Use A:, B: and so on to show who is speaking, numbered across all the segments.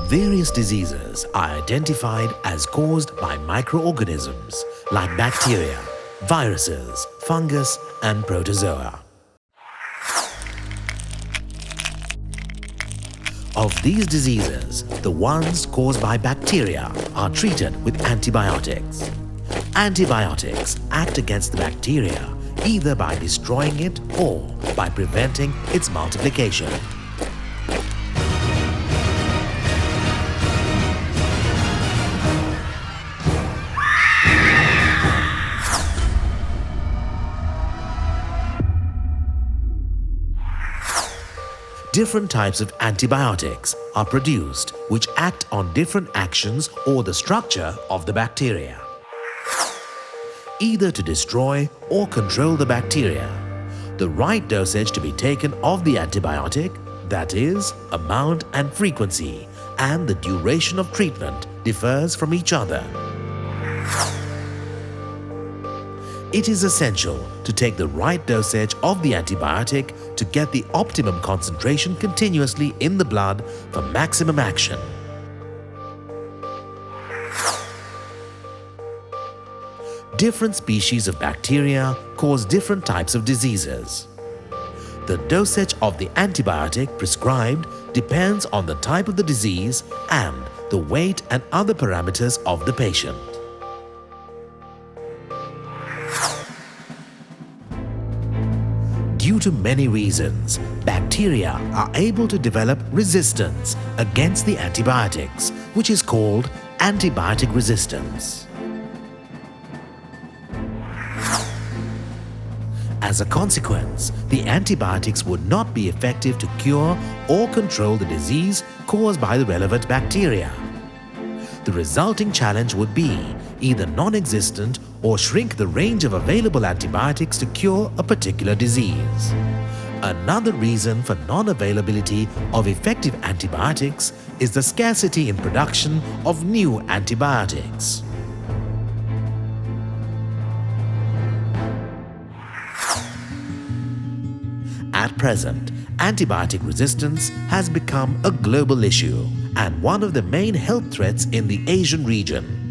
A: Various diseases are identified as caused by microorganisms like bacteria, viruses, fungus, and protozoa. Of these diseases, the ones caused by bacteria are treated with antibiotics. Antibiotics act against the bacteria either by destroying it or by preventing its multiplication. Different types of antibiotics are produced which act on different actions or the structure of the bacteria, either to destroy or control the bacteria. The right dosage to be taken of the antibiotic, that is, amount and frequency, and the duration of treatment differs from each other. It is essential to take the right dosage of the antibiotic to get the optimum concentration continuously in the blood for maximum action. Different species of bacteria cause different types of diseases. The dosage of the antibiotic prescribed depends on the type of the disease and the weight and other parameters of the patient. Due to many reasons, bacteria are able to develop resistance against the antibiotics, which is called antibiotic resistance. As a consequence, the antibiotics would not be effective to cure or control the disease caused by the relevant bacteria. The resulting challenge would be either non-existent or shrink the range of available antibiotics to cure a particular disease. Another reason for non-availability of effective antibiotics is the scarcity in production of new antibiotics. At present, antibiotic resistance has become a global issue and one of the main health threats in the Asian region.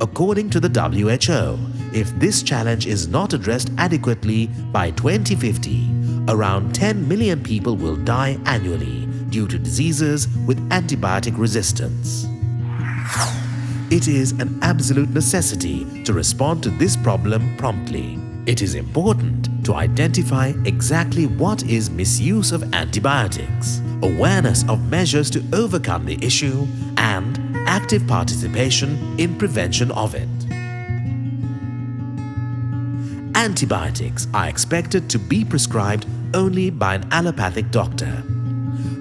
A: According to the WHO, if this challenge is not addressed adequately by 2050, around 10 million people will die annually due to diseases with antibiotic resistance. It is an absolute necessity to respond to this problem promptly. It is important to identify exactly what is misuse of antibiotics, awareness of measures to overcome the issue, and active participation in prevention of it. Antibiotics are expected to be prescribed only by an allopathic doctor.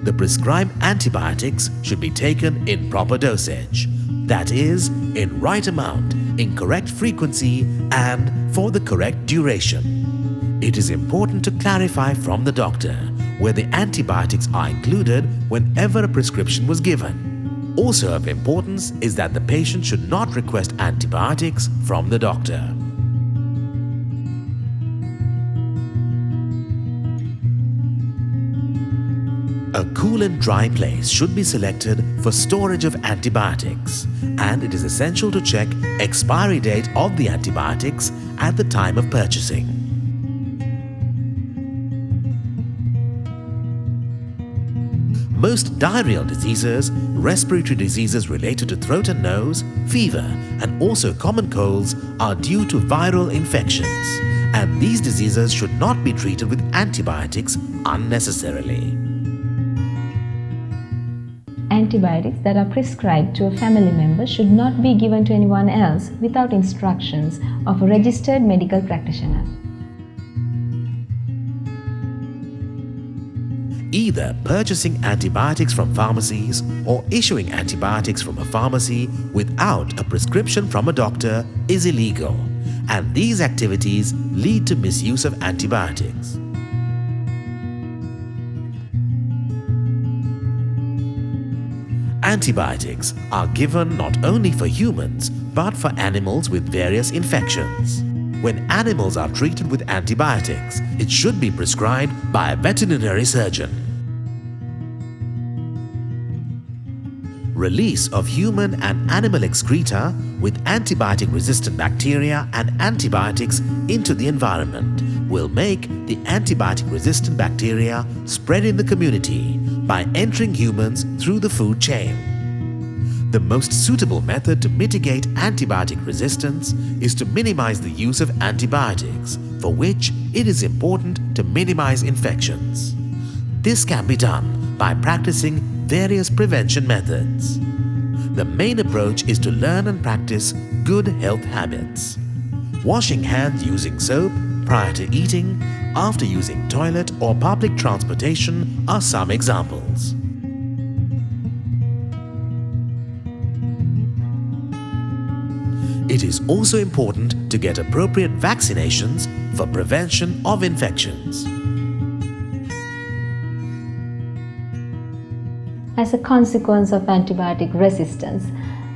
A: The prescribed antibiotics should be taken in proper dosage, that is, in right amount, in correct frequency, and for the correct duration. It is important to clarify from the doctor whether antibiotics are included whenever a prescription was given. Also of importance is that the patient should not request antibiotics from the doctor. A cool and dry place should be selected for storage of antibiotics, and it is essential to check expiry date of the antibiotics at the time of purchasing. Most diarrheal diseases, respiratory diseases related to throat and nose, fever, and also common colds are due to viral infections, and these diseases should not be treated with antibiotics unnecessarily.
B: Antibiotics that are prescribed to a family member should not be given to anyone else without instructions of a registered medical practitioner.
A: Either purchasing antibiotics from pharmacies or issuing antibiotics from a pharmacy without a prescription from a doctor is illegal, and these activities lead to misuse of antibiotics. Antibiotics are given not only for humans but for animals with various infections. When animals are treated with antibiotics, it should be prescribed by a veterinary surgeon. Release of human and animal excreta with antibiotic-resistant bacteria and antibiotics into the environment will make the antibiotic-resistant bacteria spread in the community by entering humans through the food chain. The most suitable method to mitigate antibiotic resistance is to minimize the use of antibiotics, for which it is important to minimize infections. This can be done by practicing various prevention methods. The main approach is to learn and practice good health habits. Washing hands using soap prior to eating, after using toilet or public transportation are some examples. It is also important to get appropriate vaccinations for prevention of infections.
B: As a consequence of antibiotic resistance,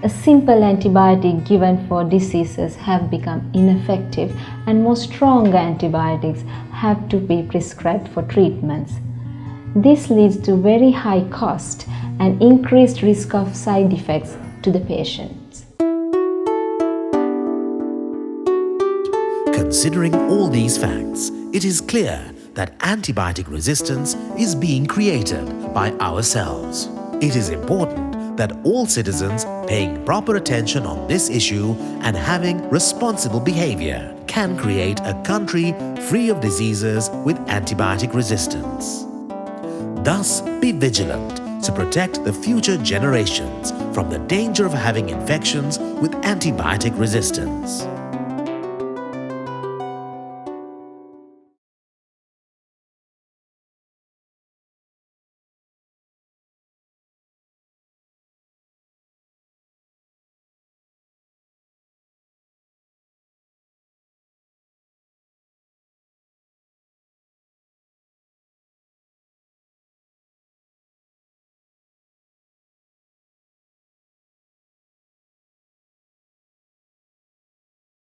B: a simple antibiotic given for diseases have become ineffective and more stronger antibiotics have to be prescribed for treatments. This leads to very high cost and increased risk of side effects to the patients.
A: Considering all these facts, it is clear that antibiotic resistance is being created by ourselves. It is important that all citizens paying proper attention on this issue and having responsible behavior can create a country free of diseases with antibiotic resistance. Thus, be vigilant to protect the future generations from the danger of having infections with antibiotic resistance.